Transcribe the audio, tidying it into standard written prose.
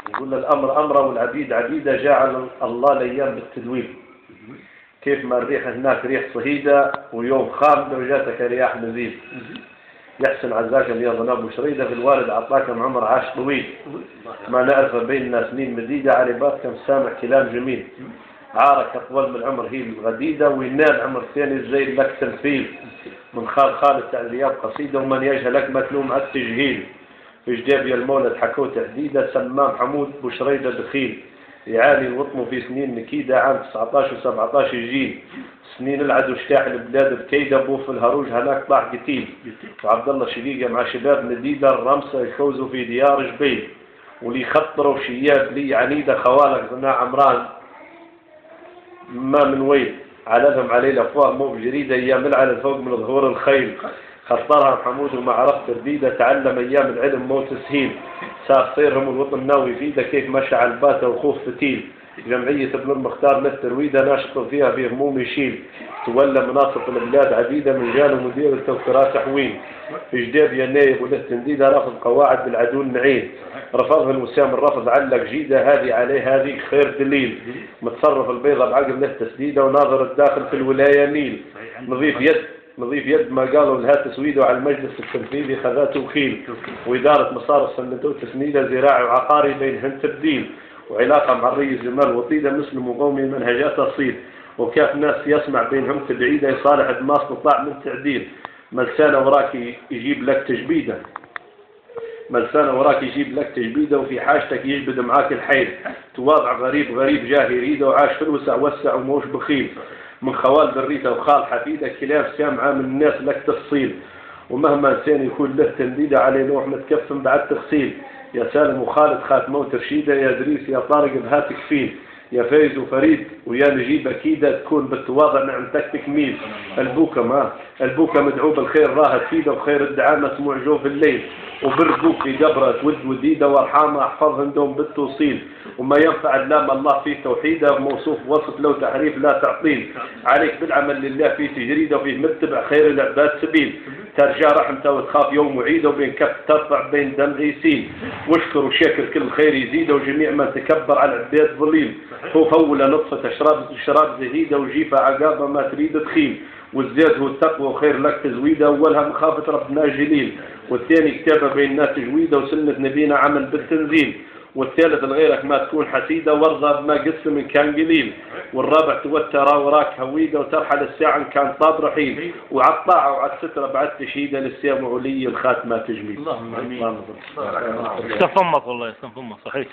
يقول الأمر أمره والعبيد عبيدة، جعل الله الأيام بالتدوين. كيف ما الريح هناك ريح صهيدة ويوم خام درجاتك رياح نزيل. يحسن عزاك يا ظناب وشريدة، في الوالد أعطاكم عمر عاش طويل، ما نعرف بيننا سنين مديدة، عرباتكم سامع كلام جميل. عارك أطول من العمر هي الغديدة، وينال عمر ثاني زي لك تمثيل. من خال تعزيات قصيدة، ومن يجهلك ما تلوم على التجهيل. في جداب يا المولد حكوا تهديدة، سمام حمود بوشريدة دخيل. يعاني الوطن في سنين نكيدة، عام 19 و17 جيل. سنين العدو اجتاح البلاد بكيدة، بو في الهروج هناك طاح قتيل. وعبد الله شقيقة مع شباب نديدة، الرمسة يفوزوا في ديار جبيل. ولي خطروا شياب لي عنيدة، خوالك زنا عمران ما من ويل. علمهم عليه الافواه مو بجريدة، ايام العلن فوق من ظهور الخيل. خطرها محمود ومعرفة ترديدة، تعلم ايام العلم مو تسهيل. صار صيرهم الوطن ناوي فيده، كيف مشى على الباتة وخوف فتيل. جمعية ابن المختار للترويدة، ناشط فيها في هموم يشيل. تولى مناصب البلاد عديدة، من جانب مدير التوكرات تحويل. في جداب يا نايب وله تنديدة، رافض قواعد بالعدو النعيم. رفضها الوسام الرفض، علق جيدة، هذه عليه هذه خير دليل. متصرف البيضة بعقل له تسديدة، وناظر الداخل في الولاية نيل. نظيف يد ما قالوا لها تسويده، على المجلس التنفيذي خذاته وكيل. وإدارة مسار السندوت تسنيده، زراعي وعقاري بينهن تبديل. وعلاقة مع الرئيس جمال وطيدة، مسلم وقومي منهجات أصيل. وكاف ناس يسمع بينهم تبعيدة، يصالح ما استطاع من تعديل. ملسانة وراك يجيب لك تجبيدة، ملسانة وراك يجيب لك تجبيدة، وفي حاجتك يجبد معاك الحيل. تواضع غريب جاه يريده، وعاش في الوسع وسع وموش بخيل. من خوال بريته وخال حفيدة، كلاب سامعة من الناس لك تفصيل. ومهما إنسان يكون له تنديدة، عليه نوح متكفن بعد تغسيل. يا سالم وخالد خاتمه وترشيدة، يا دريس يا طارق بهاتك فيل. يا فايز وفريد ويا نجيب أكيدة، تكون بالتواضع نعمتك تكميل. البوكة مدعو بالخير، راها تفيدة وخير الدعاء مسموع جوف الليل. وبربوك في قبرة تود وديدة، وارحامها احفظهن دوم بالتوصيل. وما ينفع لام الله في توحيده، موصوف وصف لو تحريف لا تعطيل. عليك بالعمل لله في تجريده، وفيه متبع خير العباد سبيل. ترجع رحمته وتخاف يوم وعيده، وبين كف ترفع بين دمع يسيل. واشكر وشاكر كل خير يزيده، وجميع من تكبر على العباد ظليل. خوف أول نطفة شراب زهيدة، وجيفة عقابة ما تريد تخيل. والزياد هو التقوى وخير لك تزويده، أولها مخافة ربنا جليل. والثاني كتابة بين الناس تجويده، وسنة نبينا عمل بالتنزيل. والثالث لغيرك ما تكون حسيدة، وارضى بما قسم إن كان قليل. والرابع توتر وراك هويدة، وترحل الساعة إن كان طاب رحيل. وعلى الطاعة وعلى السترة بعد تشهيدة، للسام وعلي الخاتمة تجميل. اللهم امين. يسلم فمك والله، يسلم فمك صحيح.